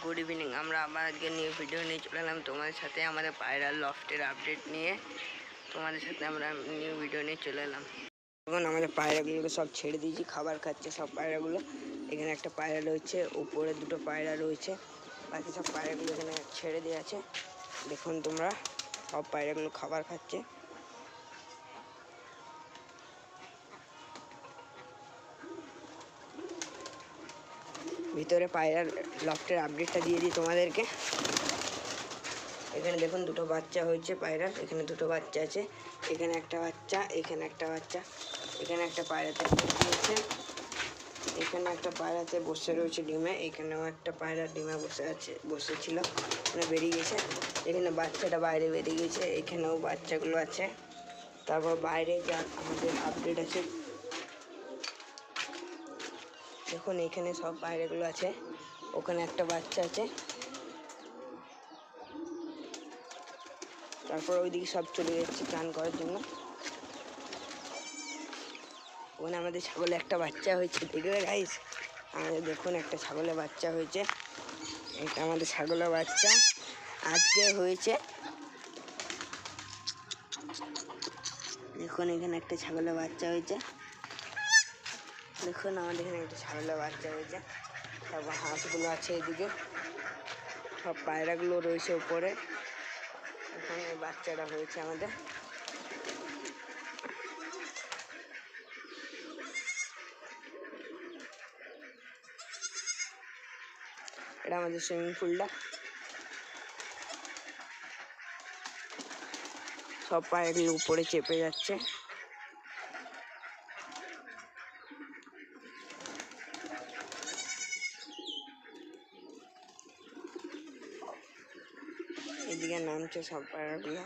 Good evening. আমরা আবার আজকে নিউ ভিডিও নিয়ে চলে এলাম তোমাদের সাথে আমাদের পায়রার লফটের আপডেট নিয়ে। তোমাদের সাথে আমরা নিউ ভিডিও নিয়ে চলে এলাম। এখন আমাদের পায়রাগুলোকে সব ছেড়ে দিয়েছি, খাবার খাচ্ছে সব পায়রাগুলো। এখানে একটা পায়রা রয়েছে, উপরে দুটো পায়রা রয়েছে, বাকি সব পায়রাগুলো এখানে ছেড়ে দিয়ে আছে। দেখুন তোমরা, সব পায়রাগুলো খাবার খাচ্ছে। ভিতরে পায়রার লফটের আপডেটটা দিয়ে দিই তোমাদেরকে। এখানে দেখুন দুটো বাচ্চা হয়েছে পায়রার, এখানে দুটো বাচ্চা আছে, এখানে একটা বাচ্চা, এখানে একটা বাচ্চা। এখানে একটা পায়রাতে দিয়েছে, এখানে একটা পায়রাতে বসে রয়েছে ডিমে, এখানেও একটা পায়রা ডিমে বসেছিল, মানে বেরিয়ে গেছে। এখানে বাচ্চাটা বাইরে বেরিয়ে গেছে, এখানেও বাচ্চাগুলো আছে। তারপর বাইরে যা আমাদের আপডেট আছে দেখুন, এখানে সব পায়রাগুলো আছে, ওখানে একটা বাচ্চা আছে। তারপর ওইদিকে সব চলে যাচ্ছে চান করার জন্য। ওখানে আমাদের ছাগলে একটা বাচ্চা হয়েছে, দেখবে গাইস, আমাদের দেখুন একটা ছাগলের বাচ্চা হয়েছে। এটা আমাদের ছাগলের বাচ্চা আজকে হয়েছে। দেখুন এখানে একটা ছাগলের বাচ্চা হয়েছে, দেখুন আমাদের এখানে একটা ছাগলের বাচ্চা হয়েছে। তারপর হাঁসগুলো আছে এদিকে, সব পায়রাগুলো রয়েছে উপরে। এখানে বাচ্চাটা হয়েছে আমাদের। এটা আমাদের সুইমিং পুলটা। সব পায়রাগুলো উপরে চেপে যাচ্ছে। এদিকে নামছে সব পায়রাগুলো।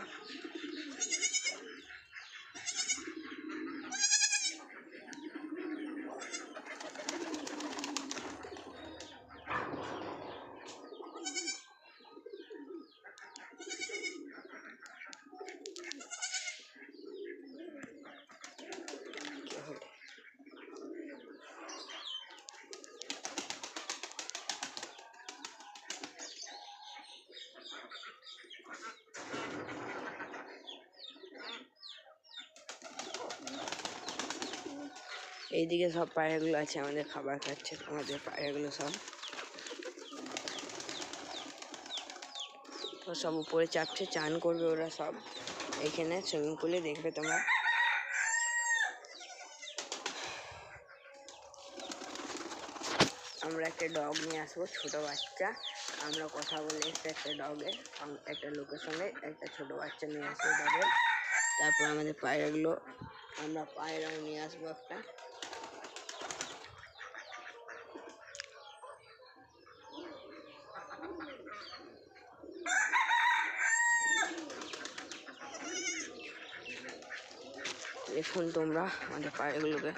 এইদিকে সব পায়রাগুলো আছে আমাদের, খাবার খাচ্ছে আমাদের পায়রাগুলো সব। তো সব উপরে চাপছে, চান করবে ওরা সব এখানে সুইমিং পুলে, দেখবে তোমরা। আমরা একটা ডগ নিয়ে আসবো, ছোট বাচ্চা। আমরা কথা বলে একটা ডগের, একটা লোকের সঙ্গে একটা ছোট বাচ্চা নিয়ে আসবো ডগের। তারপর আমাদের পায়রাগুলো, আমরা পায়রাও নিয়ে আসবো একটা। দেখুন তোমরা আমাদের পায়রাগুলোকে।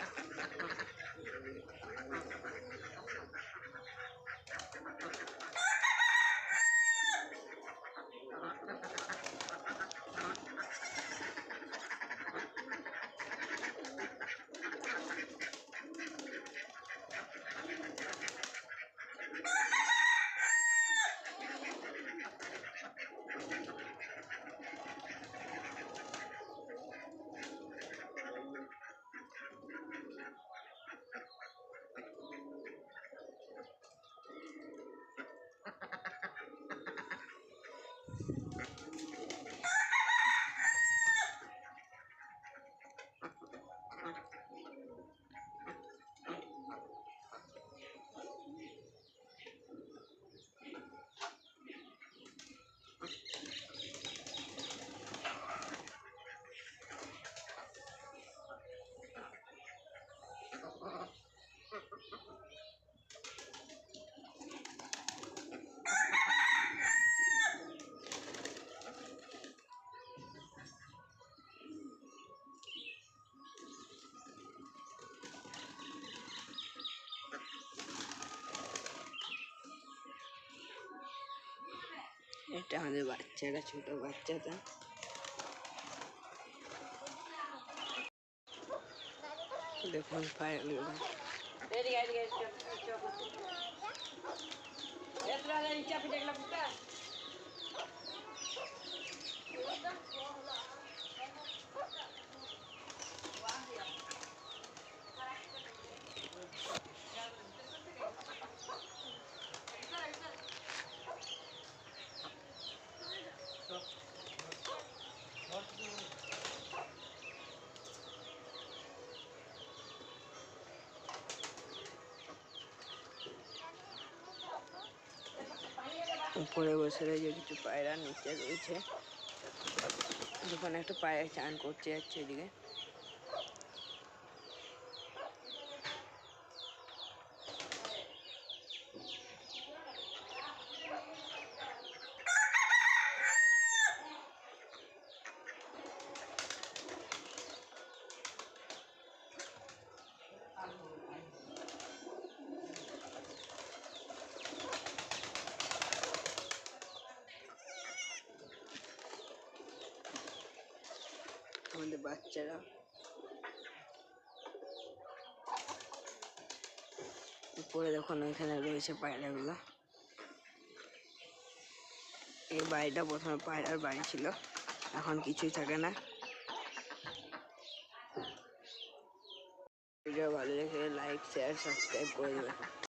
এটা আমাদের বাচ্চাটা, ছোট বাচ্চাটা। দেখুন পায়রাগুলো। উপরে বসে রয়েছে কিছু পায়রা, নিচে রয়েছে দোকানে একটা পায়রা চান করতে যাচ্ছে এদিকে। আমাদের বাচ্চারা উপরে দেখুন ওইখানে রয়েছে পায়রাগুলো। এই বাড়িটা প্রথমে পায়রার বাড়ি ছিল, এখন কিছুই থাকে না। ভিডিও ভালো লেগে লাইক শেয়ার সাবস্ক্রাইব করে দেবে।